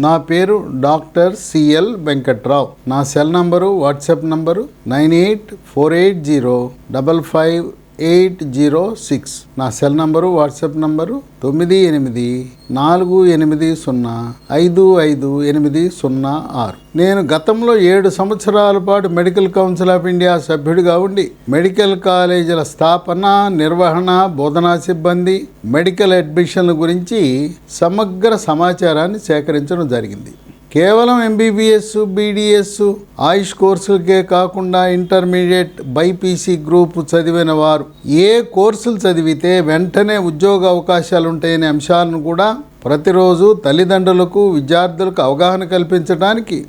నా పేరు doctor CL Venkatrao. నా సెల్ నంబరు, వాట్సాప్ నంబరు 9848055806. నా సెల్ నంబరు, వాట్సాప్ నంబరు 9848055806. నేను గతంలో 7 సంవత్సరాల పాటు మెడికల్ కౌన్సిల్ ఆఫ్ ఇండియా సభ్యుడిగా ఉండి మెడికల్ కాలేజీల స్థాపన, నిర్వహణ, బోధనా సిబ్బంది, మెడికల్ అడ్మిషన్ల గురించి సమగ్ర సమాచారాన్ని సేకరించడం జరిగింది. కేవలం ఎంబీబీఎస్, బీడీఎస్, ఆయుష్ కోర్సులకే కాకుండా ఇంటర్మీడియట్, బైపీసీ గ్రూప్ చదివిన వారు ఏ కోర్సులు చదివితే వెంటనే ఉద్యోగ అవకాశాలు ఉంటాయనే అంశాలను కూడా ప్రతిరోజు తల్లిదండ్రులకు, విద్యార్థులకు అవగాహన కల్పించడానికి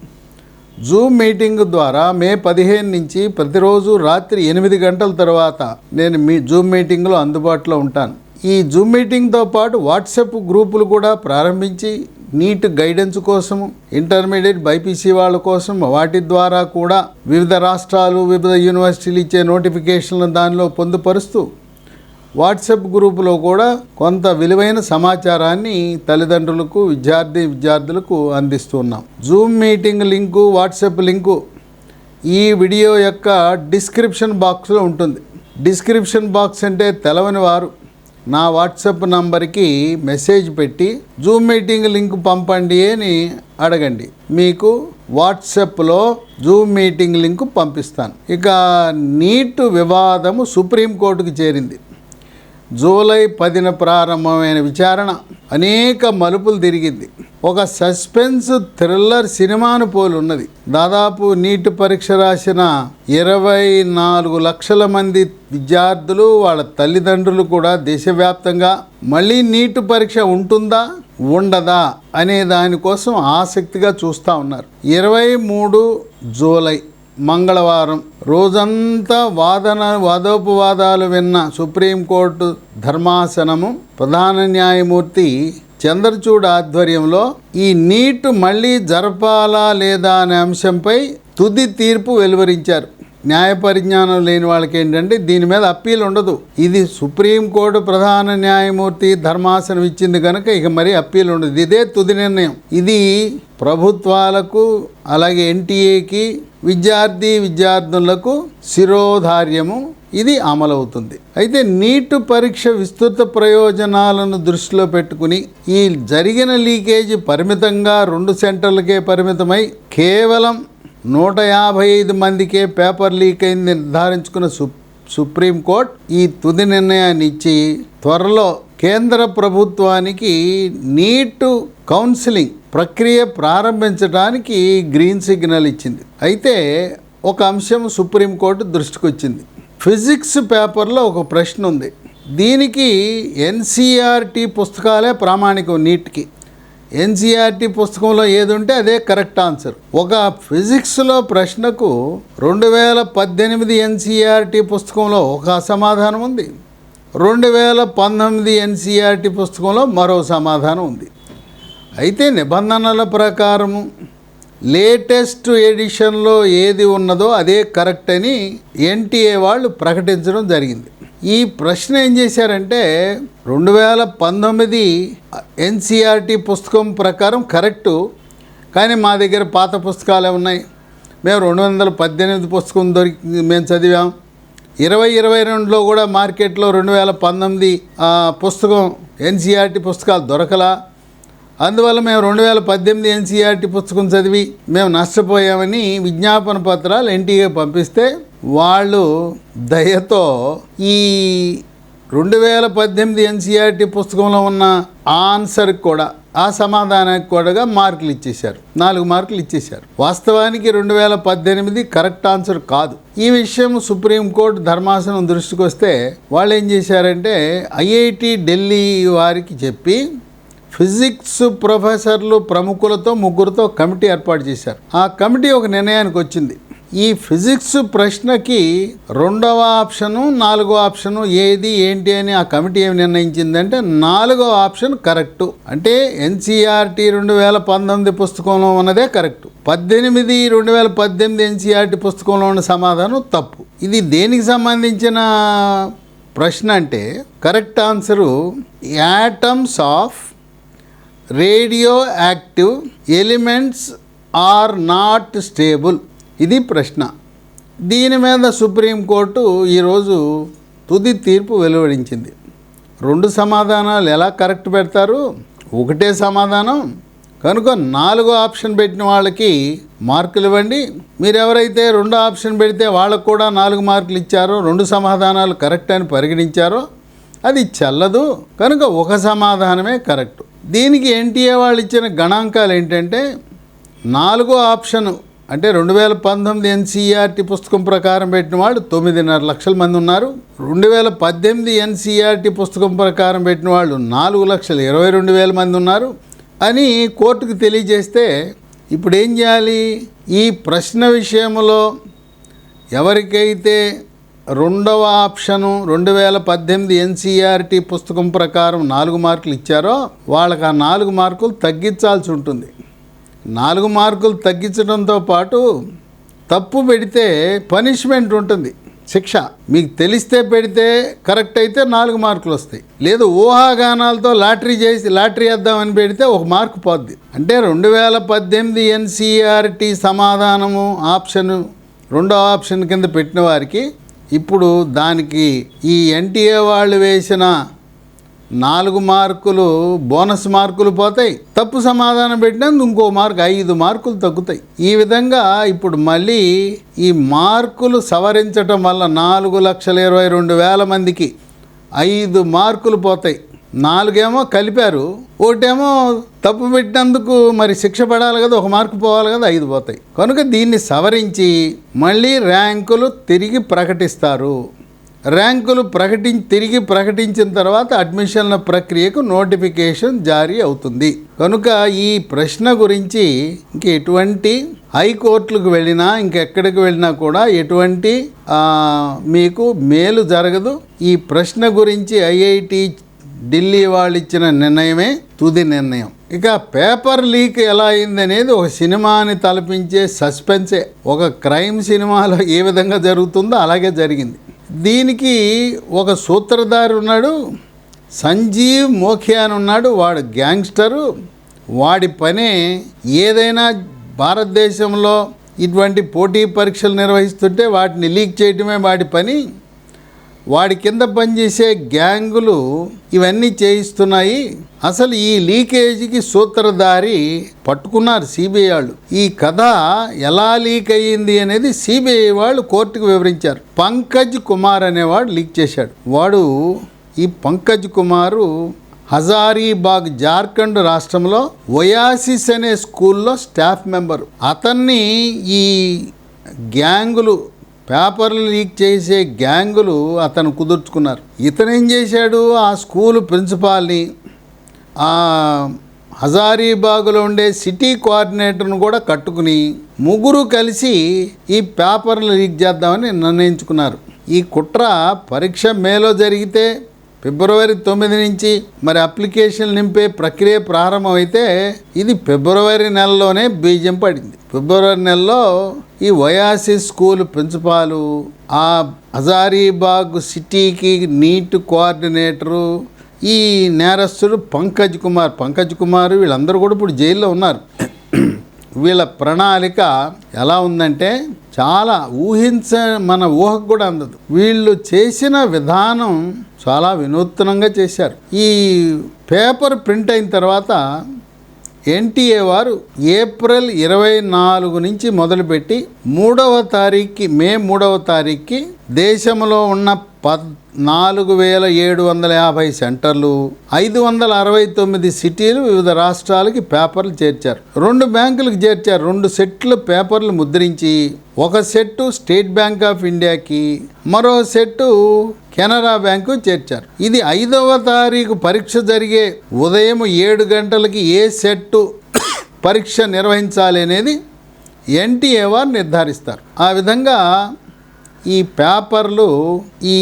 జూమ్ మీటింగ్ ద్వారా మే 15 నుంచి ప్రతిరోజు రాత్రి 8 గంటల తర్వాత నేను మీ జూమ్ మీటింగ్లో అందుబాటులో ఉంటాను. ఈ జూమ్ మీటింగ్తో పాటు వాట్సాప్ గ్రూపులు కూడా ప్రారంభించి నీట్ గైడెన్స్ కోసము, ఇంటర్మీడియట్, బైపీసీ వాళ్ళ కోసం వాటి ద్వారా కూడా వివిధ రాష్ట్రాలు, వివిధ యూనివర్సిటీలు ఇచ్చే నోటిఫికేషన్లను దానిలో పొందుపరుస్తూ వాట్సాప్ గ్రూపులో కూడా కొంత విలువైన సమాచారాన్ని తల్లిదండ్రులకు, విద్యార్థులకు అందిస్తున్నాం. Zoom meeting link, WhatsApp link ఈ వీడియో యొక్క డిస్క్రిప్షన్ బాక్స్లో ఉంటుంది. డిస్క్రిప్షన్ బాక్స్ అంటే తెలవని వారు నా వాట్సాప్ నంబర్కి మెసేజ్ పెట్టి జూమ్ మీటింగ్ లింక్ పంపండి అని అడగండి. మీకు వాట్సాప్లో జూమ్ మీటింగ్ లింక్ పంపిస్తాను. ఇక నీట్ వివాదము సుప్రీంకోర్టుకు చేరింది. జూలై 10న ప్రారంభమైన విచారణ అనేక మలుపులు తిరిగింది. ఒక సస్పెన్స్ థ్రిల్లర్ సినిమాను పోలి ఉన్నది. దాదాపు నీట్ పరీక్ష రాసిన 24 లక్షల మంది విద్యార్థులు, వాళ్ళ తల్లిదండ్రులు కూడా దేశవ్యాప్తంగా మళ్ళీ నీట్ పరీక్ష ఉంటుందా, ఉండదా అనే దానికోసం ఆసక్తిగా చూస్తూ ఉన్నారు. 23 జూలై మంగళవారం రోజంతా వాదోపవాదాలు విన్న సుప్రీంకోర్టు ధర్మాసనము ప్రధాన న్యాయమూర్తి చంద్రచూడ్ ఆధ్వర్యంలో ఈ నీట్ మళ్ళీ జరపాలా లేదా అనే అంశంపై తుది తీర్పు వెలువరించారు. న్యాయ పరిజ్ఞానం లేని వాళ్ళకి ఏంటంటే దీని మీద అప్పీల్ ఉండదు. ఇది సుప్రీంకోర్టు ప్రధాన న్యాయమూర్తి ధర్మాసనం ఇచ్చింది కనుక ఇక మరి అప్పీల్ ఉండదు. ఇదే తుది నిర్ణయం. ఇది ప్రభుత్వాలకు, అలాగే ఎన్టీఏకి, విద్యార్థులకు శిరోధార్యము. ఇది అమలవుతుంది. అయితే నీట్ పరీక్ష విస్తృత ప్రయోజనాలను దృష్టిలో పెట్టుకుని ఈ జరిగిన లీకేజీ పరిమితంగా 2 సెంటర్లకే పరిమితమై కేవలం 155 మందికే పేపర్ లీక్ అయింది నిర్ధారించుకున్న సుప్రీంకోర్టు ఈ తుది నిర్ణయాన్ని ఇచ్చి త్వరలో కేంద్ర ప్రభుత్వానికి నీట్ కౌన్సిలింగ్ ప్రక్రియ ప్రారంభించడానికి గ్రీన్ సిగ్నల్ ఇచ్చింది. అయితే ఒక అంశం సుప్రీంకోర్టు దృష్టికి వచ్చింది. ఫిజిక్స్ పేపర్లో ఒక ప్రశ్న ఉంది. దీనికి ఎన్సీఆర్టీ పుస్తకాలే ప్రామాణికం. నీట్కి ఎన్సీఆర్టీ పుస్తకంలో ఏది ఉంటే అదే కరెక్ట్ ఆన్సర్. ఒక ఫిజిక్స్లో ప్రశ్నకు 2018 ఎన్సీఆర్టీ పుస్తకంలో ఒక సమాధానం ఉంది, 2019 ఎన్సీఆర్టీ పుస్తకంలో మరో సమాధానం ఉంది. అయితే నిబంధనల ప్రకారము లేటెస్ట్ ఎడిషన్లో ఏది ఉన్నదో అదే కరెక్ట్ అని ఎన్టీఏ వాళ్ళు ప్రకటించడం జరిగింది. ఈ ప్రశ్న ఏం చేశారంటే 2019 ఎన్సీఆర్టీ పుస్తకం ప్రకారం కరెక్టు, కానీ మా దగ్గర పాత పుస్తకాలే ఉన్నాయి, మేము 2018 పుస్తకం మేము చదివాం. 2022లో కూడా మార్కెట్లో 2019 పుస్తకం ఎన్సీఆర్టీ పుస్తకాలు దొరకలా, అందువల్ల మేము 2018 ఎన్సీఆర్టీ పుస్తకం చదివి మేము నష్టపోయామని విజ్ఞాపన పత్రాలు ఎన్టీఏ పంపిస్తే వాళ్ళు దయతో ఈ 2018 ఎన్సీఆర్టీ పుస్తకంలో ఉన్న ఆన్సర్కి కూడా, ఆ సమాధానానికి కూడా మార్కులు ఇచ్చేశారు, 4 మార్కులు ఇచ్చేశారు. వాస్తవానికి 2018 కరెక్ట్ ఆన్సర్ కాదు. ఈ విషయం సుప్రీంకోర్టు ధర్మాసనం దృష్టికి వస్తే వాళ్ళు ఏం చేశారంటే ఐఐటి ఢిల్లీ వారికి చెప్పి ఫిజిక్స్ ప్రొఫెసర్లు ప్రముఖులతో 3 కమిటీ ఏర్పాటు చేశారు. ఆ కమిటీ ఒక నిర్ణయానికి వచ్చింది. ఈ ఫిజిక్స్ ప్రశ్నకి 2వ ఆప్షను, 4వ ఆప్షను ఏది ఏంటి అని ఆ కమిటీ ఏమి నిర్ణయించిందంటే 4వ ఆప్షన్ కరెక్టు. అంటే ఎన్సీఆర్టీ 2019 పుస్తకంలో ఉన్నదే కరెక్టు, 2018 ఎన్సీఆర్టీ పుస్తకంలో ఉన్న సమాధానం తప్పు. ఇది దేనికి సంబంధించిన ప్రశ్న అంటే correct answer atoms of radioactive elements are not stable? ఇది ప్రశ్న. దీని మీద సుప్రీంకోర్టు ఈరోజు తుది తీర్పు వెలువడించింది. 2 సమాధానాలు ఎలా కరెక్ట్ పెడతారు? ఒకటే సమాధానం కనుక 4 ఆప్షన్ పెట్టిన వాళ్ళకి మార్కులు ఇవ్వండి. మీరు ఎవరైతే 2 ఆప్షన్ పెడితే వాళ్ళకు కూడా 4 మార్కులు ఇచ్చారో, 2 సమాధానాలు కరెక్ట్ అని పరిగణించారో అది చెల్లదు. కనుక ఒక సమాధానమే కరెక్ట్. దీనికి ఎన్టీఏ వాళ్ళు ఇచ్చిన గణాంకాలు ఏంటంటే 4వ ఆప్షను అంటే 2019 ఎన్సీఈఆర్టీ పుస్తకం ప్రకారం పెట్టిన వాళ్ళు 9.5 లక్షల మంది ఉన్నారు. 2018 ఎన్సీఈఆర్టీ పుస్తకం ప్రకారం పెట్టిన వాళ్ళు 4,22,000 మంది ఉన్నారు అని కోర్టుకు తెలియజేస్తే ఇప్పుడు ఏం చేయాలి? ఈ ప్రశ్న విషయంలో ఎవరికైతే 2వ ఆప్షను 2018 ఎన్సీఈఆర్టీ పుస్తకం ప్రకారం 4 మార్కులు ఇచ్చారో వాళ్ళకి ఆ 4 మార్కులు తగ్గించాల్సి ఉంటుంది. 4 మార్కులు తగ్గించడంతో పాటు తప్పు పెడితే పనిష్మెంట్ ఉంటుంది, శిక్ష. మీకు తెలిస్తే పెడితే కరెక్ట్ అయితే 4 మార్కులు వస్తాయి. లేదు ఊహాగానాలతో లాటరీ వేద్దామని పెడితే 1 మార్కు పోద్ది. అంటే 2018 ఎన్సీఈఆర్టీ సమాధానము ఆప్షను 2వ ఆప్షన్ కింద పెట్టిన వారికి ఇప్పుడు దానికి ఈ ఎన్టీఏ వాళ్ళు వేసిన 4 మార్కులు బోనస్ మార్కులు పోతాయి. తప్పు సమాధానం పెట్టినందుకు ఇంకో మార్కు 5 మార్కులు తగ్గుతాయి. ఈ విధంగా ఇప్పుడు మళ్ళీ ఈ మార్కులు సవరించటం వల్ల 4,22,000 మందికి 5 మార్కులు పోతాయి. 4 ఏమో కలిపారు, ఒకటేమో తప్పు పెట్టినందుకు మరి శిక్ష పడాలి కదా, 1 మార్కు పోవాలి కదా, 5 పోతాయి. కనుక దీన్ని సవరించి మళ్ళీ ర్యాంకులు తిరిగి ప్రకటిస్తారు. ర్యాంకులు తిరిగి ప్రకటించిన తర్వాత అడ్మిషన్ల ప్రక్రియకు నోటిఫికేషన్ జారీ అవుతుంది. కనుక ఈ ప్రశ్న గురించి ఎటువంటి హైకోర్టులకు వెళ్ళినా ఇంకెక్కడికి వెళ్ళినా కూడా ఎటువంటి మీకు మేలు జరగదు. ఈ ప్రశ్న గురించి ఐఐటి ఢిల్లీ వాళ్ళు ఇచ్చిన నిర్ణయమే తుది నిర్ణయం. ఇక పేపర్ లీక్ ఎలా అయిందనేది ఒక సినిమాని తలపించే సస్పెన్సే. ఒక క్రైమ్ సినిమాలో ఏ విధంగా జరుగుతుందో అలాగే జరిగింది. దీనికి ఒక సూత్రధారి ఉన్నాడు, సంజీవ్ మోఖే అని ఉన్నాడు. వాడు గ్యాంగ్స్టరు. వాడి పనే ఏదైనా భారతదేశంలో ఇటువంటి పోటీ పరీక్షలు నిర్వహిస్తుంటే వాటిని లీక్ చేయటమే వాడి పని. వాడి కింద పనిచేసే గ్యాంగులు ఇవన్నీ చేయిస్తున్నాయి. అసలు ఈ లీకేజీకి సూత్రధారి పట్టుకున్నారు సిబిఐ వాళ్ళు. ఈ కథ ఎలా లీక్ అయ్యింది అనేది సిబిఐ వాళ్ళు కోర్టుకు వివరించారు. పంకజ్ కుమార్ అనేవాడు లీక్ చేశాడు. ఈ పంకజ్ కుమారు హజారీబాగ్ జార్ఖండ్ రాష్ట్రంలో ఒయాసిస్ అనే స్కూల్లో స్టాఫ్ మెంబరు. అతన్ని ఈ గ్యాంగులు పేపర్లు లీక్ చేసే గ్యాంగులు అతను కుదుర్చుకున్నారు. ఇతను ఏం చేశాడు? ఆ స్కూలు ప్రిన్సిపాల్ని, ఆ హజారీబాగ్లో ఉండే సిటీ కోఆర్డినేటర్ను కూడా కట్టుకుని ముగ్గురు కలిసి ఈ పేపర్లు లీక్ చేద్దామని నిర్ణయించుకున్నారు. ఈ కుట్ర పరీక్ష మేలో జరిగితే ఫిబ్రవరి 9 నుంచి మరి అప్లికేషన్ నింపే ప్రక్రియ ప్రారంభమైతే ఇది ఫిబ్రవరి నెలలోనే బీజం పడింది. ఫిబ్రవరి నెలలో ఈ ఒయాసిస్ స్కూల్ ప్రిన్సిపాలు, ఆ హజారీబాగ్ సిటీకి నీట్ కోఆర్డినేటరు, ఈ నేరస్తుడు పంకజ్ కుమార్ వీళ్ళందరూ కూడా ఇప్పుడు జైల్లో ఉన్నారు. వీళ్ళ ప్రణాళిక ఎలా ఉందంటే చాలా మన ఊహకు కూడా అందదు. వీళ్ళు చేసిన విధానం చాలా వినూత్నంగా చేశారు. ఈ పేపర్ ప్రింట్ అయిన తర్వాత ఎన్టీఏ వారు ఏప్రిల్ 24 నుంచి మొదలుపెట్టి మే 3వ తారీఖుకి దేశంలో ఉన్న 14,750 సెంటర్లు, 569 సిటీలు, వివిధ రాష్ట్రాలకి పేపర్లు చేర్చారు. 2 బ్యాంకులకు చేర్చారు. 2 సెట్లు పేపర్లు ముద్రించి, ఒక సెట్టు స్టేట్ బ్యాంక్ ఆఫ్ ఇండియాకి, మరో సెట్టు కెనరా బ్యాంకు చేర్చారు. ఇది 5వ తారీఖు పరీక్ష జరిగే ఉదయం 7 గంటలకి ఏ సెట్టు పరీక్ష నిర్వహించాలి అనేది ఎన్టీఏ వారు నిర్ధారిస్తారు. ఆ విధంగా ఈ పేపర్లు ఈ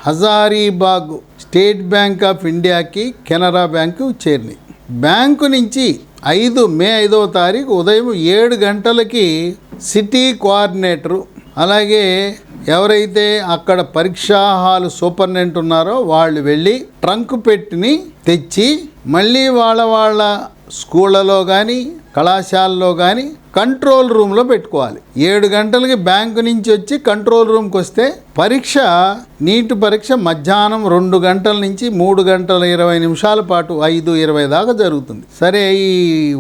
హజారీబాగ్ స్టేట్ బ్యాంక్ ఆఫ్ ఇండియాకి, కెనరా బ్యాంకు చేరినాయి. బ్యాంకు నుంచి మే 5వ తారీఖు ఉదయం 7 గంటలకి సిటీ కోఆర్డినేటరు, అలాగే ఎవరైతే అక్కడ పరీక్షా హాల్ సూపరింటెండెంట్ ఉన్నారో వాళ్ళు వెళ్ళి ట్రంక్ పెట్టిని తెచ్చి మళ్ళీ వాళ్ళ స్కూళ్ళలో కానీ కళాశాలలో కానీ కంట్రోల్ రూమ్లో పెట్టుకోవాలి. 7 గంటలకి బ్యాంకు నుంచి వచ్చి కంట్రోల్ రూమ్కి వస్తే నీట్ పరీక్ష మధ్యాహ్నం 2 గంటల నుంచి 3 గంటల 20 నిమిషాల పాటు 5:20 దాకా జరుగుతుంది. సరే, ఈ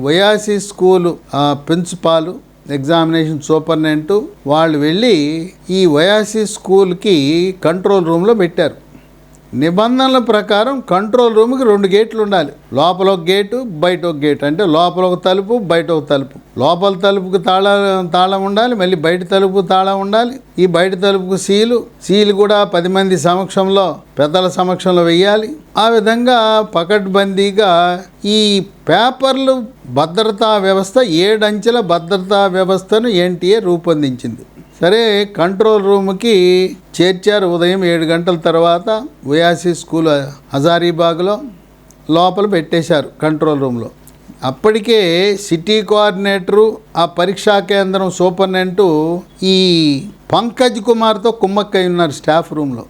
YRC school principal, examination superintendent వాళ్ళు వెళ్ళి ఈ వైఆర్సీ స్కూల్కి కంట్రోల్ రూమ్లో పెట్టారు. నిబంధనల ప్రకారం కంట్రోల్ రూమ్కి 2 గేట్లు ఉండాలి. లోపల ఒక గేటు, బయట ఒక గేటు. అంటే లోపల ఒక తలుపు, బయట ఒక తలుపు. లోపల తలుపుకు తాళం ఉండాలి, మళ్ళీ బయట తలుపుకు తాళం ఉండాలి. ఈ బయట తలుపుకు సీలు కూడా 10 మంది సమక్షంలో, పెద్దల సమక్షంలో వెయ్యాలి. ఆ విధంగా పకడ్బందీగా ఈ పేపర్లు భద్రతా వ్యవస్థ, 7 అంచెల భద్రతా వ్యవస్థను ఎన్టీఏ రూపొందించింది. సరే, కంట్రోల్ రూమ్కి చేర్చారు. ఉదయం 7 గంటల తర్వాత వైఆర్సీ స్కూల్ హజారీబాగ్లో లోపల పెట్టేశారు కంట్రోల్ రూమ్లో. అప్పటికే సిటీ కోఆర్డినేటరు, ఆ పరీక్షా కేంద్రం సూపరింటెండెంట్ ఈ పంకజ్ కుమార్తో కుమ్మక్కై ఉన్నారు స్టాఫ్ రూమ్లో.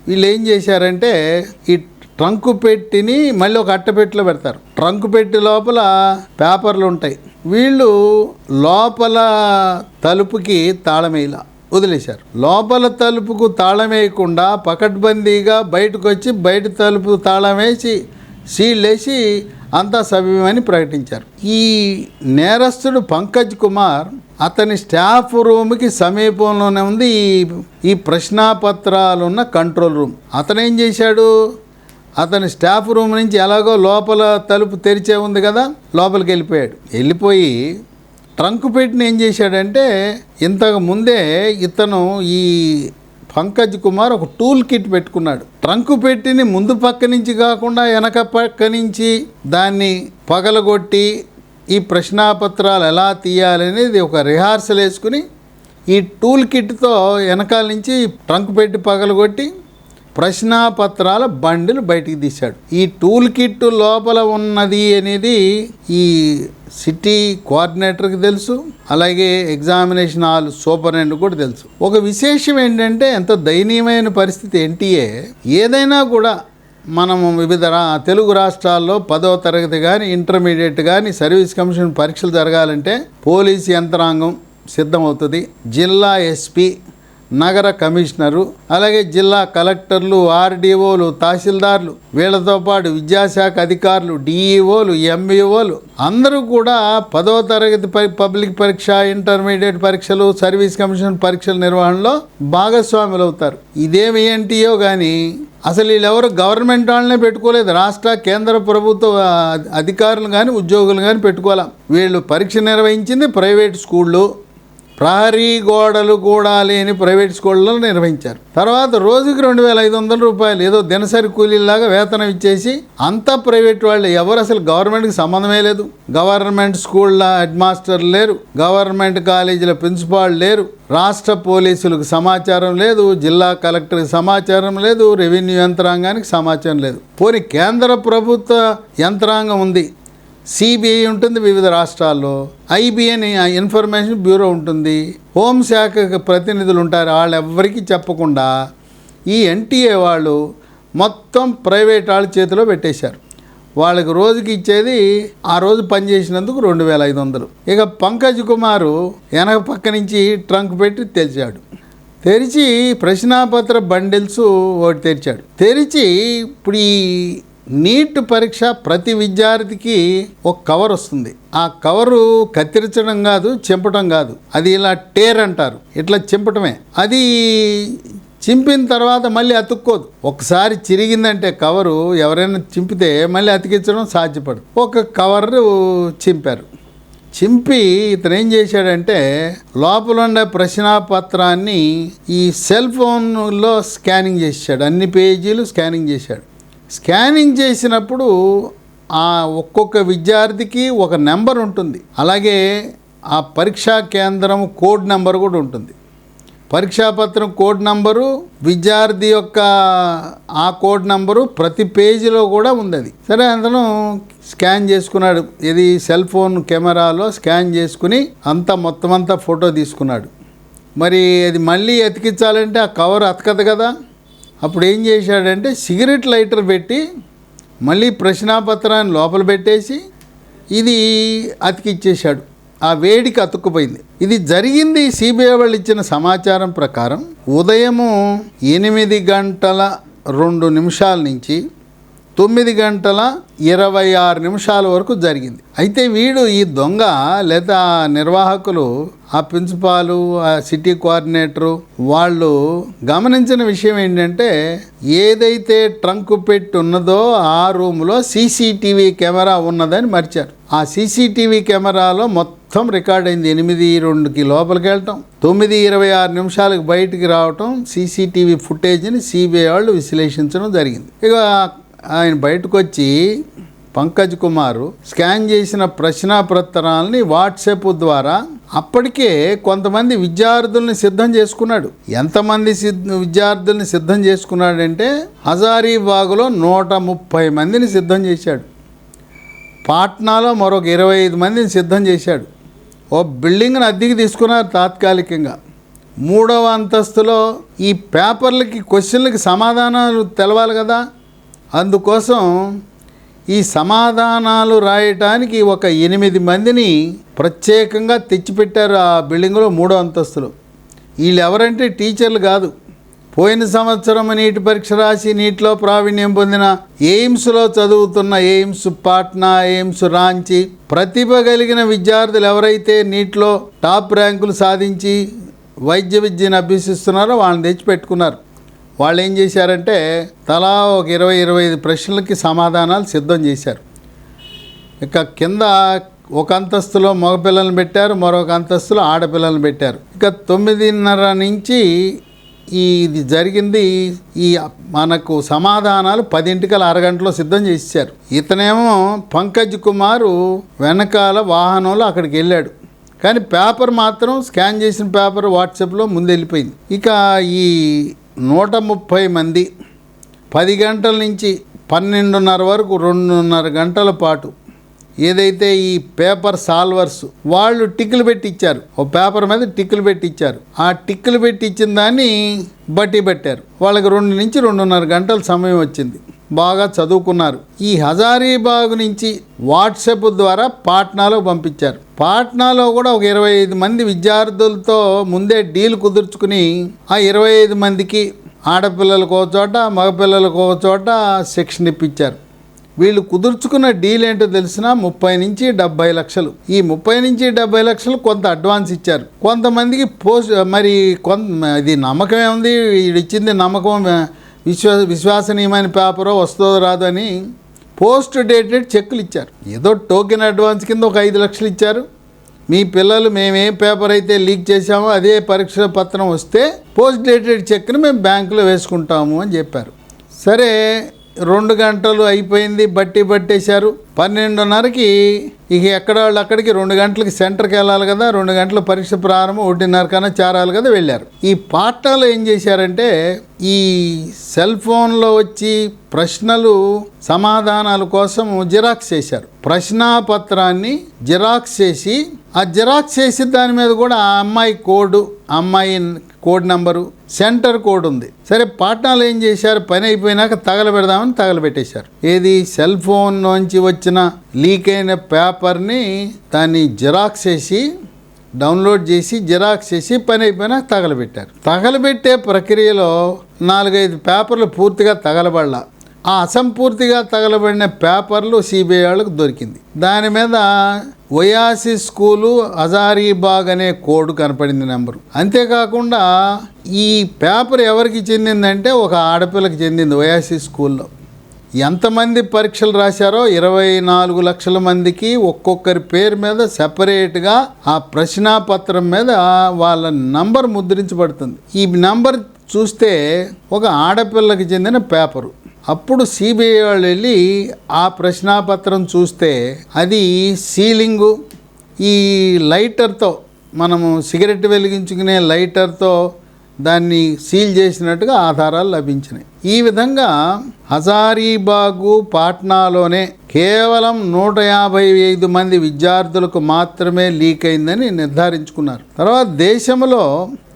వీళ్ళు ఏం చేశారంటే ఈ ట్రంకు పెట్టిని మళ్ళీ ఒక అట్టపెట్టిలో పెడతారు. ట్రంకు పెట్టి లోపల పేపర్లు ఉంటాయి. వీళ్ళు లోపల తలుపుకి తాళమేలా వదిలేశారు. లోపల తలుపుకు తాళం వేయకుండా పకడ్బందీగా బయటకు వచ్చి బయట తలుపు తాళం వేసి సీల్ వేసి అంతా సవ్యమని ప్రకటించారు. ఈ నేరస్తుడు పంకజ్ కుమార్, అతని స్టాఫ్ రూమ్కి సమీపంలోనే ఉంది ఈ ప్రశ్నాపత్రాలు ఉన్న కంట్రోల్ రూమ్. అతను ఏం చేశాడు, అతని స్టాఫ్ రూమ్ నుంచి ఎలాగో లోపల తలుపు తెరిచే ఉంది కదా, లోపలికి వెళ్ళిపోయి ట్రంక్ పెట్టిన ఏం చేశాడంటే, ఇంతకు ముందే ఇతను ఈ పంకజ్ కుమార్ ఒక టూల్ కిట్ పెట్టుకున్నాడు. ట్రంక్ పెట్టిని ముందు పక్క నుంచి కాకుండా వెనక పక్క నుంచి దాన్ని పగలగొట్టి ఈ ప్రశ్నాపత్రాలు ఎలా తీయాలనేది ఒక రిహార్సల్ వేసుకుని ఈ టూల్ కిట్తో వెనకాల నుంచి ట్రంక్ పెట్టి పగలగొట్టి ప్రశ్నాపత్రాల బండిలు బయటికి తీశాడు. ఈ టూల్ కిట్ లోపల ఉన్నది అనేది ఈ సిటీ కోఆర్డినేటర్కి తెలుసు, అలాగే ఎగ్జామినేషన్ హాల్ సూపరింటెండెంట్ కూడా తెలుసు. ఒక విశేషం ఏంటంటే, ఎంత దయనీయమైన పరిస్థితి. ఎన్టీఏ ఏదైనా కూడా మనము వివిధ తెలుగు రాష్ట్రాల్లో 10వ తరగతి కానీ ఇంటర్మీడియట్ కానీ సర్వీస్ కమిషన్ పరీక్షలు జరగాలంటే పోలీసు యంత్రాంగం సిద్ధమవుతుంది. జిల్లా ఎస్పీ, నగర కమిషనరు, అలాగే జిల్లా కలెక్టర్లు, ఆర్డీఓలు, తహసీల్దార్లు, వీళ్ళతో పాటు విద్యాశాఖ అధికారులు, డిఈఓలు, ఎంఈఓలు అందరూ కూడా 10వ తరగతి పబ్లిక్ పరీక్ష, ఇంటర్మీడియట్ పరీక్షలు, సర్వీస్ కమిషన్ పరీక్షల నిర్వహణలో భాగస్వాములు అవుతారు. ఇదేమి ఏంటియో కానీ అసలు వీళ్ళెవరు గవర్నమెంట్ వాళ్ళనే పెట్టుకోలేదు. రాష్ట్ర కేంద్ర ప్రభుత్వ అధికారులు కానీ ఉద్యోగులు కానీ పెట్టుకోవాలి. వీళ్ళు పరీక్ష నిర్వహించింది ప్రైవేట్ స్కూళ్ళు, ప్రహరీ గోడలు కూడా లేని ప్రైవేట్ స్కూళ్ళలో నిర్వహించారు. తర్వాత రోజుకి 2,500 రూపాయలు ఏదో దినసరి కూలీలాగా వేతనం ఇచ్చేసి అంతా ప్రైవేట్ వాళ్ళు. ఎవరు అసలు గవర్నమెంట్కి సంబంధమే లేదు. గవర్నమెంట్ స్కూళ్ళ హెడ్ మాస్టర్లు లేరు, గవర్నమెంట్ కాలేజీల ప్రిన్సిపాల్ లేరు, రాష్ట్ర పోలీసులకు సమాచారం లేదు, జిల్లా కలెక్టర్కి సమాచారం లేదు, రెవెన్యూ యంత్రాంగానికి సమాచారం లేదు. పోనీ కేంద్ర ప్రభుత్వ యంత్రాంగం ఉంది, సిబిఐ ఉంటుంది వివిధ రాష్ట్రాల్లో, ఐబిఎన్ ఇన్ఫర్మేషన్ బ్యూరో ఉంటుంది, హోంశాఖ ప్రతినిధులు ఉంటారు. వాళ్ళు ఎవ్వరికీ చెప్పకుండా ఈ ఎన్టీఏ వాళ్ళు మొత్తం ప్రైవేట్ వాళ్ళ చేతిలో పెట్టేశారు. వాళ్ళకి రోజుకి ఇచ్చేది ఆ రోజు పనిచేసినందుకు 2,500. ఇక పంకజ్ కుమారు వెనక పక్క నుంచి ట్రంక్ పెట్టి తెరిచి ప్రశ్నాపత్ర బండిల్స్ ఒకటి తెరిచాడు. తెరిచి ఇప్పుడు ఈ నీట్ పరీక్ష ప్రతి విద్యార్థికి ఒక కవర్ వస్తుంది. ఆ కవరు కత్తిరించడం కాదు, చింపటం కాదు, అది ఇలా టేర్ అంటారు, ఇట్లా చింపటమే. అది చింపిన తర్వాత మళ్ళీ అతుక్కోదు. ఒకసారి చిరిగిందంటే కవరు ఎవరైనా చింపితే మళ్ళీ అతికించడం సాధ్యపడదు. ఒక కవరు చింపి ఇతను ఏం చేశాడంటే లోపల ఉండే ప్రశ్నాపత్రాన్ని ఈ సెల్ ఫోన్లో స్కానింగ్ చేశాడు. అన్ని పేజీలు స్కానింగ్ చేశాడు. స్కానింగ్ చేసినప్పుడు ఆ ఒక్కొక్క విద్యార్థికి ఒక నెంబర్ ఉంటుంది. అలాగే ఆ పరీక్షా కేంద్రం కోడ్ నెంబర్ కూడా ఉంటుంది. పరీక్షాపత్రం కోడ్ నంబరు, విద్యార్థి యొక్క ఆ కోడ్ నంబరు ప్రతి పేజీలో కూడా ఉంది. అది సరే, అతను స్కాన్ చేసుకున్నాడు. ఇది సెల్ ఫోన్ కెమెరాలో స్కాన్ చేసుకుని మొత్తం అంతా ఫోటో తీసుకున్నాడు. మరి అది మళ్ళీ అతికించాలంటే ఆ కవర్ అతకదు కదా. అప్పుడు ఏం చేశాడంటే సిగరెట్ లైటర్ పెట్టి మళ్ళీ ప్రశ్నాపత్రాన్ని లోపల పెట్టేసి ఇది అతికిచ్చేశాడు. ఆ వేడికి అతుక్కుపోయింది. ఇది జరిగింది సిబిఐ వాళ్ళు ఇచ్చిన సమాచారం ప్రకారం ఉదయము 8:02 నుంచి 9:26 వరకు జరిగింది. అయితే వీడు ఈ దొంగ లేదా నిర్వాహకులు, ఆ ప్రిన్సిపాలు, ఆ సిటీ కోఆర్డినేటరు వాళ్ళు గమనించిన విషయం ఏంటంటే ఏదైతే ట్రంక్ పెట్టి ఉన్నదో ఆ రూమ్లో సీసీటీవీ కెమెరా ఉన్నదని మర్చారు. ఆ సీసీటీవీ కెమెరాలో మొత్తం రికార్డ్ అయింది. 8:02కి లోపలికి వెళ్ళటం, 9:26 బయటికి రావటం, సీసీటీవీ ఫుటేజ్ని సిబిఐ వాళ్ళు విశ్లేషించడం జరిగింది. ఇక ఆయన బయటకు వచ్చి పంకజ్ కుమార్ స్కాన్ చేసిన ప్రశ్నాపత్రాలని వాట్సాప్ ద్వారా అప్పటికే కొంతమంది విద్యార్థుల్ని సిద్ధం చేసుకున్నాడు. ఎంతమంది విద్యార్థుల్ని సిద్ధం చేసుకున్నాడంటే హజారీబాగ్లో 130 మందిని సిద్ధం చేశాడు. పాట్నాలో మరొక 25 మందిని సిద్ధం చేశాడు. ఓ బిల్డింగ్ను అద్దెకి తీసుకున్నారు తాత్కాలికంగా. 3వ అంతస్తులో ఈ పేపర్లకి క్వశ్చన్లకి సమాధానాలు తెలవాలి కదా, అందుకోసం ఈ సమాధానాలు రాయటానికి ఒక 8 మందిని ప్రత్యేకంగా తెచ్చిపెట్టారు ఆ బిల్డింగ్లో 3వ అంతస్తులో. వీళ్ళు ఎవరంటే టీచర్లు కాదు. పోయిన సంవత్సరం నీటి పరీక్ష రాసి నీటిలో ప్రావీణ్యం పొందిన ఎయిమ్స్లో చదువుతున్న ఎయిమ్స్ పాట్నా, ఎయిమ్స్ రాంచి ప్రతిభ కలిగిన విద్యార్థులు ఎవరైతే నీటిలో టాప్ ర్యాంకులు సాధించి వైద్య విద్యను అభ్యసిస్తున్నారో వాళ్ళని తెచ్చిపెట్టుకున్నారు. వాళ్ళు ఏం చేశారంటే తలా ఒక 20-25 ప్రశ్నలకి సమాధానాలు సిద్ధం చేశారు. ఇక కింద ఒక అంతస్తులో మగపిల్లలను పెట్టారు, మరొక అంతస్తులో ఆడపిల్లలను పెట్టారు. ఇక 9:30 నుంచి ఇది జరిగింది. ఈ మనకు సమాధానాలు 10కి అరగంటలో సిద్ధం చేశారు. ఇతనేమో పంకజ్ కుమార్ వెనకాల వాహనంలో అక్కడికి వెళ్ళాడు. కానీ పేపర్ మాత్రం స్కాన్ చేసిన పేపర్ వాట్సాప్లో ముందు వెళ్ళిపోయింది. ఇక ఈ 130 మంది 10 గంటల నుంచి 12:30 వరకు 2:30 గంటల పాటు ఏదైతే ఈ పేపర్ సాల్వర్స్ వాళ్ళు టిక్కులు పెట్టి ఇచ్చారు, ఓ పేపర్ మీద టిక్కులు పెట్టి ఇచ్చారు. ఆ టిక్కులు పెట్టి ఇచ్చిన దాన్ని బట్టి పెట్టారు. వాళ్ళకి 2 నుంచి 2:30 గంటల సమయం వచ్చింది. బాగా చదువుకున్నారు. ఈ హజారీబాగ్ నుంచి వాట్సాప్ ద్వారా పాట్నాలో పంపించారు. పాట్నాలో కూడా ఒక 25 మంది విద్యార్థులతో ముందే డీల్ కుదుర్చుకుని ఆ 25 మందికి ఆడపిల్లలకు ఒక చోట, మగపిల్లలకు ఒక చోట శిక్షణ ఇప్పించారు. వీళ్ళు కుదుర్చుకున్న డీల్ ఏంటో తెలిసిన 30 నుంచి 70 లక్షలు. ఈ 30 నుంచి 70 లక్షలు కొంత అడ్వాన్స్ ఇచ్చారు. కొంతమందికి మరి ఇది నమ్మకమే ఉంది, వీడు ఇచ్చింది నమ్మకం, విశ్వసనీయమైన పేపరో వస్తుందో రాదు అని పోస్ట్ డేటెడ్ చెక్కులు ఇచ్చారు. ఏదో టోకెన్ అడ్వాన్స్ కింద ఒక 5 లక్షలు ఇచ్చారు. మీ పిల్లలు మేము ఏ పేపర్ అయితే లీక్ చేశామో అదే పరీక్ష పత్రం వస్తే పోస్ట్ డేటెడ్ చెక్ని మేము బ్యాంకులో వేసుకుంటాము అని చెప్పారు. సరే, 2 గంటలు అయిపోయింది, బట్టేశారు. 12:30కి ఇక ఎక్కడ వాళ్ళు అక్కడికి 2 గంటలకి సెంటర్కి వెళ్ళాలి కదా, 2 గంటల పరీక్ష ప్రారంభం, 1:30 కన్నా చేరాలి కదా, వెళ్ళారు. ఈ పాఠాలు ఏం చేశారంటే ఈ సెల్ ఫోన్లో వచ్చి ప్రశ్నలు సమాధానాల కోసం జిరాక్స్ చేశారు. ప్రశ్నాపత్రాన్ని జిరాక్స్ చేసి ఆ జిరాక్స్ చేసి దాని మీద కూడా ఆ అమ్మాయి కోడ్ నెంబరు, సెంటర్ కోడ్ ఉంది. సరే, పాట్నాలు ఏం చేశారు, పని అయిపోయినాక తగలబెడదామని తగలబెట్టేశారు. ఏది సెల్ ఫోన్ నుంచి వచ్చిన లీక్ అయిన పేపర్ని దాన్ని జిరాక్స్ చేసి డౌన్లోడ్ చేసి జిరాక్స్ చేసి పని అయిపోయినాక తగలబెట్టారు. తగలబెట్టే ప్రక్రియలో 4-5 పేపర్లు పూర్తిగా తగలబడలా. ఆ అసంపూర్తిగా తగలబడిన పేపర్లు సిబిఐ వాళ్ళకు దొరికింది. దాని మీద ఒయాసిస్ స్కూలు హజారీబాగ్ అనే కోడ్ కనపడింది, నెంబరు. అంతేకాకుండా ఈ పేపర్ ఎవరికి చెందిందంటే ఒక ఆడపిల్లకి చెందింది ఒయాసిస్ స్కూల్లో. ఎంతమంది పరీక్షలు రాశారో 24 లక్షల మందికి ఒక్కొక్కరి పేరు మీద సెపరేట్గా ఆ ప్రశ్నాపత్రం మీద వాళ్ళ నంబర్ ముద్రించబడుతుంది. ఈ నంబర్ చూస్తే ఒక ఆడపిల్లకి చెందిన పేపరు. అప్పుడు సిబిఐ వాళ్ళు వెళ్ళి ఆ ప్రశ్నాపత్రం చూస్తే అది సీలింగు, ఈ లైటర్తో మనము సిగరెట్ వెలిగించుకునే లైటర్తో దాన్ని సీల్ చేసినట్టుగా ఆధారాలు లభించినాయి. ఈ విధంగా హజారీబాగు పాట్నాలోనే కేవలం 155 మంది విద్యార్థులకు మాత్రమే లీక్ అయిందని నిర్ధారించుకున్నారు. తర్వాత దేశంలో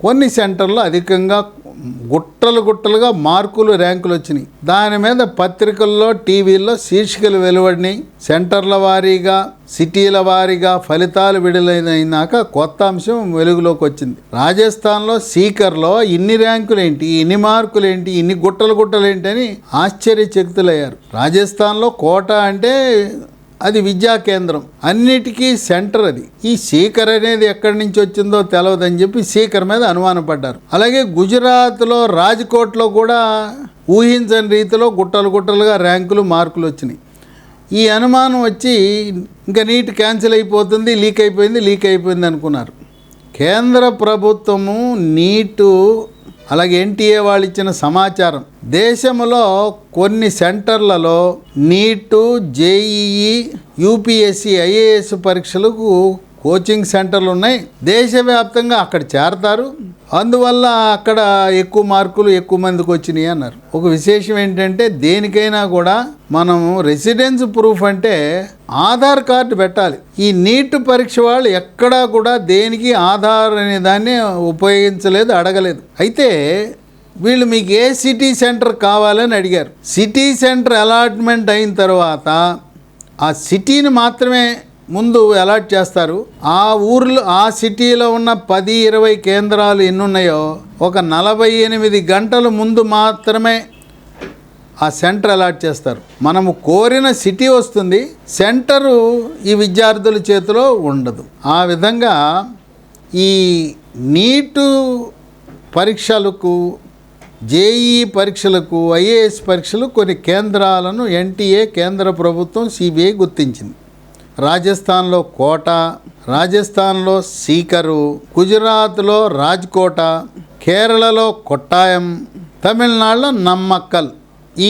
కొన్ని సెంటర్లు అధికంగా గుట్టలు గుట్టలుగా మార్కులు ర్యాంకులు వచ్చినాయి. దాని మీద పత్రికల్లో టీవీల్లో శీర్షికలు వెలువడినాయి. సెంటర్ల వారీగా సిటీల వారీగా ఫలితాలు విడుదలైనాక కొత్త అంశం వెలుగులోకి వచ్చింది. రాజస్థాన్లో సీకర్లో ఇన్ని ర్యాంకులేంటి, ఇన్ని మార్కులేంటి, ఇన్ని గుట్టలేంటి అని ఆశ్చర్యచకితులయ్యారు. రాజస్థాన్లో కోటా అంటే అది విద్యా కేంద్రం, అన్నిటికీ సెంటర్ అది. ఈ సీకర్ అనేది ఎక్కడి నుంచి వచ్చిందో తెలవదని చెప్పి సీకర్ మీద అనుమానం పడ్డారు. అలాగే గుజరాత్లో రాజ్కోట్లో కూడా ఊహించని రీతిలో గుట్టలుగా ర్యాంకులు మార్కులు వచ్చినాయి. ఈ అనుమానం వచ్చి ఇంకా నీట్ క్యాన్సిల్ అయిపోతుంది, లీక్ అయిపోయింది అనుకున్నారు. కేంద్ర ప్రభుత్వము నీటు అలాగే ఎన్టీఏ వాళ్ళు ఇచ్చిన సమాచారం, దేశంలో కొన్ని సెంటర్లలో నీటు, జేఈఈ, యూపీఎస్సీ, ఐఏఎస్ పరీక్షలకు కోచింగ్ సెంటర్లు ఉన్నాయి. దేశవ్యాప్తంగా అక్కడ చేరతారు, అందువల్ల అక్కడ ఎక్కువ మార్కులు ఎక్కువ మందికి వచ్చినాయి అన్నారు. ఒక విశేషం ఏంటంటే దేనికైనా కూడా మనం రెసిడెన్స్ ప్రూఫ్ అంటే ఆధార్ కార్డు పెట్టాలి. ఈ నీట్ పరీక్ష వాళ్ళు ఎక్కడా కూడా దేనికి ఆధార్ అనే దాన్ని ఉపయోగించలేదు, అడగలేదు. అయితే వీళ్ళు మీకు ఏ సిటీ సెంటర్ కావాలని అడిగారు. సిటీ సెంటర్ అలాట్మెంట్ అయిన తర్వాత ఆ సిటీని మాత్రమే ముందు అలాట్ చేస్తారు. ఆ ఊర్లో ఆ సిటీలో ఉన్న 10-20 కేంద్రాలు ఎన్నున్నాయో ఒక 48 గంటల ముందు మాత్రమే ఆ సెంటర్ అలాట్ చేస్తారు. మనము కోరిన సిటీ వస్తుంది, సెంటరు ఈ విద్యార్థుల చేతిలో ఉండదు. ఆ విధంగా ఈ నీటు పరీక్షలకు, జేఈఈ పరీక్షలకు, ఐఏఎస్ పరీక్షలు కొన్ని కేంద్రాలను ఎన్టీఏ కేంద్ర ప్రభుత్వం సిబిఐ గుర్తించింది. రాజస్థాన్లో కోటా, రాజస్థాన్లో సీకరు, గుజరాత్లో రాజ్కోట, కేరళలో కొట్టాయం, తమిళనాడులో నమ్మక్కల్.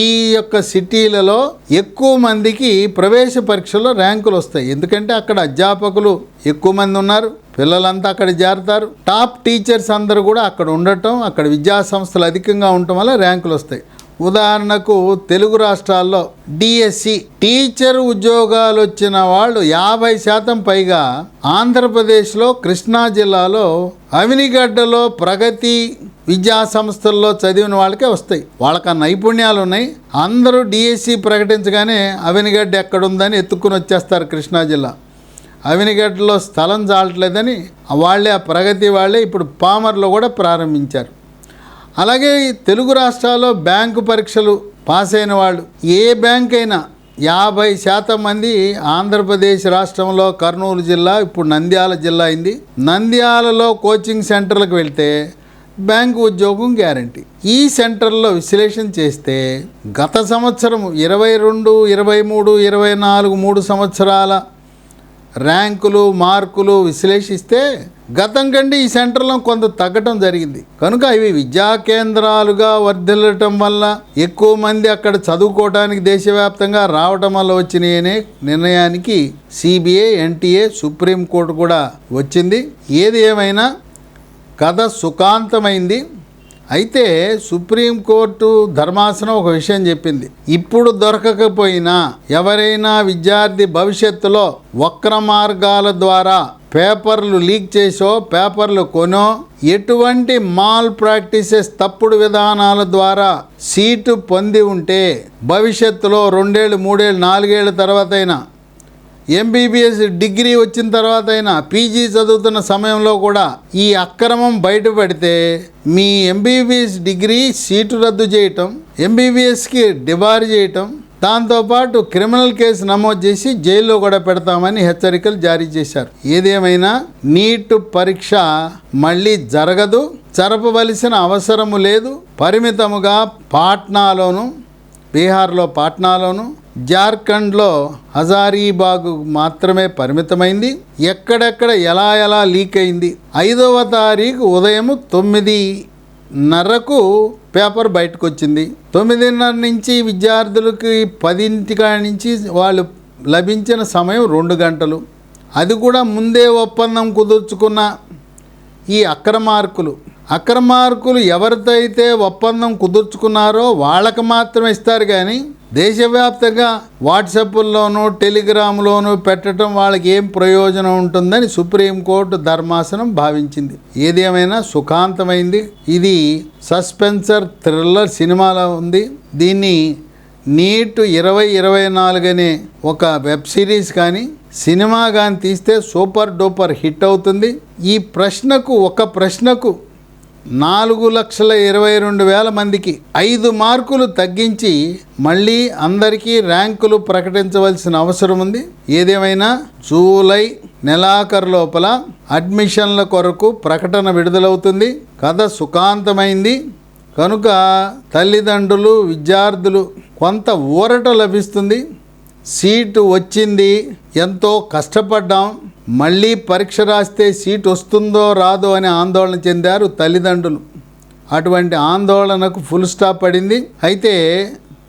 ఈ యొక్క సిటీలలో ఎక్కువ మందికి ప్రవేశ పరీక్షలో ర్యాంకులు వస్తాయి. ఎందుకంటే అక్కడ అధ్యాపకులు ఎక్కువ మంది ఉన్నారు, పిల్లలంతా అక్కడ చేరతారు. టాప్ టీచర్స్ అందరూ కూడా అక్కడ ఉండటం, అక్కడ విద్యా సంస్థలు అధికంగా ఉండటం వల్ల ర్యాంకులు వస్తాయి. ఉదాహరణకు తెలుగు రాష్ట్రాల్లో డిఎస్సి టీచర్ ఉద్యోగాలు వచ్చిన వాళ్ళు 50% పైగా ఆంధ్రప్రదేశ్లో కృష్ణా జిల్లాలో అవినిగడ్డలో ప్రగతి విద్యా సంస్థల్లో చదివిన వాళ్ళకే వస్తాయి. వాళ్ళకి ఆ నైపుణ్యాలు ఉన్నాయి. అందరూ డిఎస్సి ప్రకటించగానే అవినిగడ్డ ఎక్కడుందని ఎత్తుక్కుని వచ్చేస్తారు కృష్ణా జిల్లా. అవినిగడ్డలో స్థలం చాలట్లేదని వాళ్ళే ఆ ప్రగతి వాళ్ళే ఇప్పుడు పామర్లో కూడా ప్రారంభించారు. అలాగే తెలుగు రాష్ట్రాల్లో బ్యాంకు పరీక్షలు పాస్ అయిన వాళ్ళు, ఏ బ్యాంక్ అయినా 50% మంది ఆంధ్రప్రదేశ్ రాష్ట్రంలో కర్నూలు జిల్లా, ఇప్పుడు నంద్యాల జిల్లా అయింది. నంద్యాలలో కోచింగ్ సెంటర్లకు వెళ్తే బ్యాంకు ఉద్యోగం గ్యారంటీ. ఈ సెంటర్లో విశ్లేషణ చేస్తే గత సంవత్సరం 22, 23, 24 3 సంవత్సరాల ర్యాంకులు మార్కులు విశ్లేషిస్తే గతం కంటే ఈ సెంటర్లో కొంత తగ్గటం జరిగింది. కనుక ఇవి విద్యా కేంద్రాలుగా వర్ధిల్లటం వల్ల ఎక్కువ మంది అక్కడ చదువుకోవడానికి దేశవ్యాప్తంగా రావటం వల్ల వచ్చినాయి అనే నిర్ణయానికి సిబిఐ, ఎన్టీఏ, సుప్రీంకోర్టు కూడా వచ్చింది. ఏది ఏమైనా కథ సుఖాంతమైంది. అయితే సుప్రీంకోర్టు ధర్మాసనం ఒక విషయం చెప్పింది. ఇప్పుడు దొరకకపోయినా ఎవరైనా విద్యార్థి భవిష్యత్తులో వక్ర మార్గాల ద్వారా పేపర్లు లీక్ చేసో, పేపర్లు కొనో, ఎటువంటి మాల్ ప్రాక్టీసెస్ తప్పుడు విధానాల ద్వారా సీటు పొంది ఉంటే భవిష్యత్తులో 2 ఏళ్ళు, 3 ఏళ్ళు, 4 ఏళ్ళ తర్వాత అయినా, ఎంబీబీఎస్ డిగ్రీ వచ్చిన తర్వాత అయినా, పీజీ చదువుతున్న సమయంలో కూడా ఈ అక్రమం బయటపడితే మీ ఎంబీబీఎస్ డిగ్రీ సీటు రద్దు చేయటం, ఎంబీబీఎస్కి డిబార్ చేయటం, దాంతోపాటు క్రిమినల్ కేసు నమోదు చేసి జైల్లో కూడా పెడతామని హెచ్చరికలు జారీ చేశారు. ఏదేమైనా నీట్ పరీక్ష మళ్ళీ జరగదు, జరపవలసిన అవసరము లేదు. పరిమితముగా పాట్నాలోను, బీహార్లో పాట్నాలోను, జార్ఖండ్లో హజారీబాగ్ మాత్రమే పరిమితమైంది. ఎక్కడెక్కడ ఎలా లీక్ అయింది. 5వ తారీఖు ఉదయం 9:30కు పేపర్ బయటకు వచ్చింది. 9:30 నుంచి విద్యార్థులకి 10 నుంచి వాళ్ళు లభించిన సమయం 2 గంటలు. అది కూడా ముందే ఒప్పందం కుదుర్చుకున్న ఈ అక్రమార్కులు అక్రమార్కులు ఎవరితో అయితే ఒప్పందం కుదుర్చుకున్నారో వాళ్ళకి మాత్రమే ఇస్తారు, కానీ దేశవ్యాప్తంగా వాట్సాప్ల్లోనూ టెలిగ్రామ్లోనూ పెట్టడం వాళ్ళకి ఏం ప్రయోజనం ఉంటుందని సుప్రీంకోర్టు ధర్మాసనం భావించింది. ఏదేమైనా సుఖాంతమైంది. ఇది సస్పెన్సర్ థ్రిల్లర్ సినిమాలో ఉంది. దీన్ని నీట్ 2024 అనే ఒక వెబ్ సిరీస్ కానీ సినిమా కానీ తీస్తే సూపర్ డూపర్ హిట్ అవుతుంది. ఈ ప్రశ్నకు 4,22,000 మందికి 5 మార్కులు తగ్గించి మళ్ళీ అందరికీ ర్యాంకులు ప్రకటించవలసిన అవసరం ఉంది. ఏదేమైనా జూలై నెలాఖరు లోపల అడ్మిషన్ల కొరకు ప్రకటన విడుదలవుతుంది. కథ సుఖాంతమైంది కనుక తల్లిదండ్రులు, విద్యార్థులు కొంత ఊరట లభిస్తుంది. సీటు వచ్చింది, ఎంతో కష్టపడ్డాం, మళ్ళీ పరీక్ష రాస్తే సీటు వస్తుందో రాదో అని ఆందోళన చెందారు తల్లిదండ్రులు. అటువంటి ఆందోళనకు ఫుల్ స్టాప్ పడింది. అయితే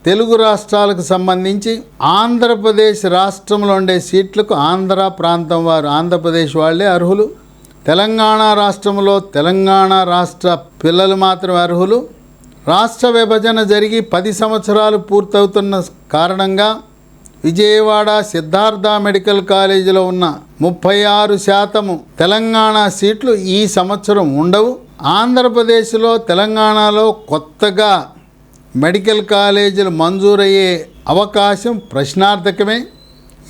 తెలుగు రాష్ట్రాలకు సంబంధించి ఆంధ్రప్రదేశ్ రాష్ట్రంలో ఉండే సీట్లకు ఆంధ్ర ప్రాంతం వారు, ఆంధ్రప్రదేశ్ వాళ్ళే అర్హులు. తెలంగాణ రాష్ట్రంలో తెలంగాణ రాష్ట్ర పిల్లలు మాత్రమే అర్హులు. రాష్ట్ర విభజన జరిగి 10 సంవత్సరాలు పూర్తవుతున్న కారణంగా విజయవాడ సిద్ధార్థ మెడికల్ కాలేజీలో ఉన్న 36% తెలంగాణ సీట్లు ఈ సంవత్సరం ఉండవు. ఆంధ్రప్రదేశ్లో తెలంగాణలో కొత్తగా మెడికల్ కాలేజీలు మంజూరయ్యే అవకాశం ప్రశ్నార్థకమే.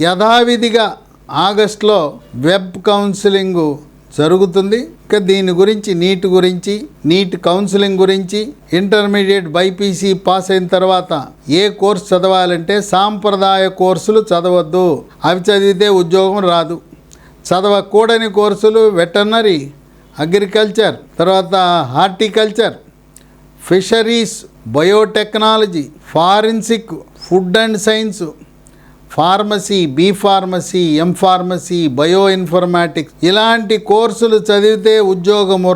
యథావిధిగా ఆగస్టులో వెబ్ కౌన్సిలింగ్ జరుగుతుంది. ఇక దీని గురించి నీట్ కౌన్సిలింగ్ గురించి ఇంటర్మీడియట్ బైపీసీ పాస్ అయిన తర్వాత ఏ కోర్సు చదవాలంటే సాంప్రదాయ కోర్సులు చదవద్దు, అవి చదివితే ఉద్యోగం రాదు. చదవకూడని కోర్సులు వెటర్నరీ, అగ్రికల్చర్, తర్వాత horticulture, fisheries, biotechnology, forensic, food and science, pharmacy, B pharmacy, M pharmacy, bio informatics ఇలాంటి కోర్సులు చదివితే ఉద్యోగము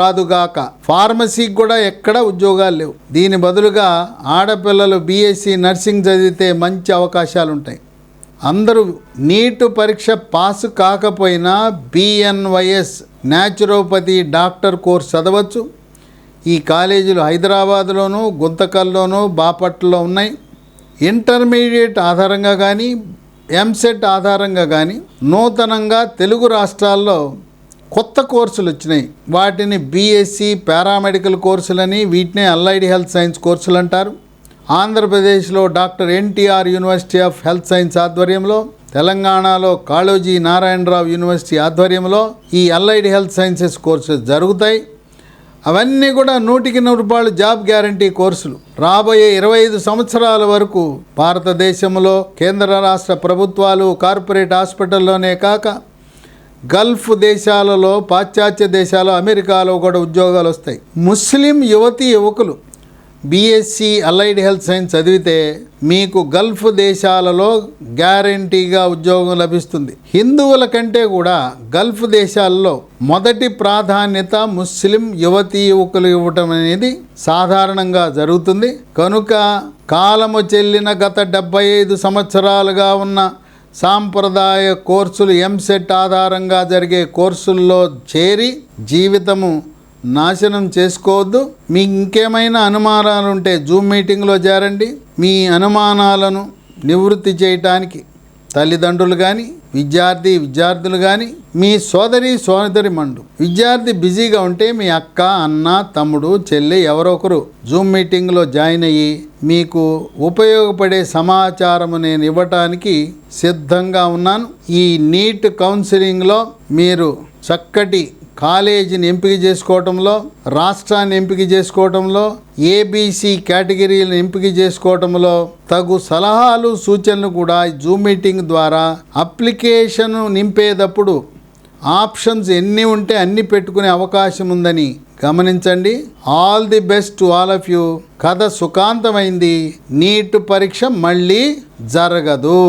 రాదుగాక. ఫార్మసీకి కూడా ఎక్కడ ఉద్యోగాలు లేవు. దీని బదులుగా ఆడపిల్లలు బీఎస్సీ నర్సింగ్ చదివితే మంచి అవకాశాలు ఉంటాయి. అందరూ నీట్ పరీక్ష పాస్ కాకపోయినా BNYS న్యాచురోపతి డాక్టర్ కోర్స్ చదవచ్చు. ఈ కాలేజీలు హైదరాబాద్లోను, గుంతకల్లోను, బాపట్లలో ఉన్నాయి. ఇంటర్మీడియట్ ఆధారంగా కానీ ఎంసెట్ ఆధారంగా కానీ నూతనంగా తెలుగు రాష్ట్రాల్లో కొత్త కోర్సులు వచ్చినాయి. వాటిని బీఎస్సీ పారామెడికల్ కోర్సులని, వీటినే అలైడ్ హెల్త్ సైన్స్ కోర్సులు అంటారు. ఆంధ్రప్రదేశ్లో doctor NTR university of health science ఆధ్వర్యంలో, తెలంగాణలో కాళోజీ నారాయణరావు యూనివర్సిటీ ఆధ్వర్యంలో ఈ అలైడ్ హెల్త్ సైన్సెస్ కోర్సెస్ జరుగుతాయి. అవన్నీ కూడా 100% జాబ్ గ్యారంటీ కోర్సులు. రాబోయే 25 సంవత్సరాల వరకు భారతదేశంలో కేంద్ర రాష్ట్ర ప్రభుత్వాలు కార్పొరేట్ హాస్పిటల్లోనే కాక గల్ఫ్ దేశాలలో, పాశ్చాత్య దేశాలు, అమెరికాలో కూడా ఉద్యోగాలు వస్తాయి. ముస్లిం యువకులు బీఎస్సీ అలైడ్ హెల్త్ సైన్స్ చదివితే మీకు గల్ఫ్ దేశాలలో గ్యారంటీగా ఉద్యోగం లభిస్తుంది. హిందువుల కంటే కూడా గల్ఫ్ దేశాల్లో మొదటి ప్రాధాన్యత ముస్లిం యువకులు ఇవ్వటం అనేది సాధారణంగా జరుగుతుంది. కనుక కాలము చెల్లిన గత 75 సంవత్సరాలుగా ఉన్న సాంప్రదాయ కోర్సులు, ఎంసెట్ ఆధారంగా జరిగే కోర్సుల్లో చేరి జీవితము నాశనం చేసుకోవద్దు. మీకు ఇంకేమైనా అనుమానాలు ఉంటే జూమ్ మీటింగ్లో చేరండి. మీ అనుమానాలను నివృత్తి చేయటానికి తల్లిదండ్రులు కానీ, విద్యార్థులు కానీ, మీ సోదరిమణులు, విద్యార్థి బిజీగా ఉంటే మీ అక్క, అన్న, తమ్ముడు, చెల్లి ఎవరో ఒకరు జూమ్ మీటింగ్లో జాయిన్ అయ్యి మీకు ఉపయోగపడే సమాచారము నేను ఇవ్వటానికి సిద్ధంగా ఉన్నాను. ఈ నీట్ కౌన్సిలింగ్లో మీరు చక్కటి కాలేజీని ఎంపిక చేసుకోవటంలో, రాష్ట్రాన్ని ఎంపిక చేసుకోవటంలో, ఏబీసీ కేటగిరీలను ఎంపిక చేసుకోవటంలో తగు సలహాలు, సూచనలు కూడా జూమ్ మీటింగ్ ద్వారా అప్లికేషన్ నింపేటప్పుడు ఆప్షన్స్ ఎన్ని ఉంటే అన్ని పెట్టుకునే అవకాశం ఉందని గమనించండి. All the best to all of you. కథ సుఖాంతమైంది. నీట్ పరీక్ష మళ్ళీ జరగదు.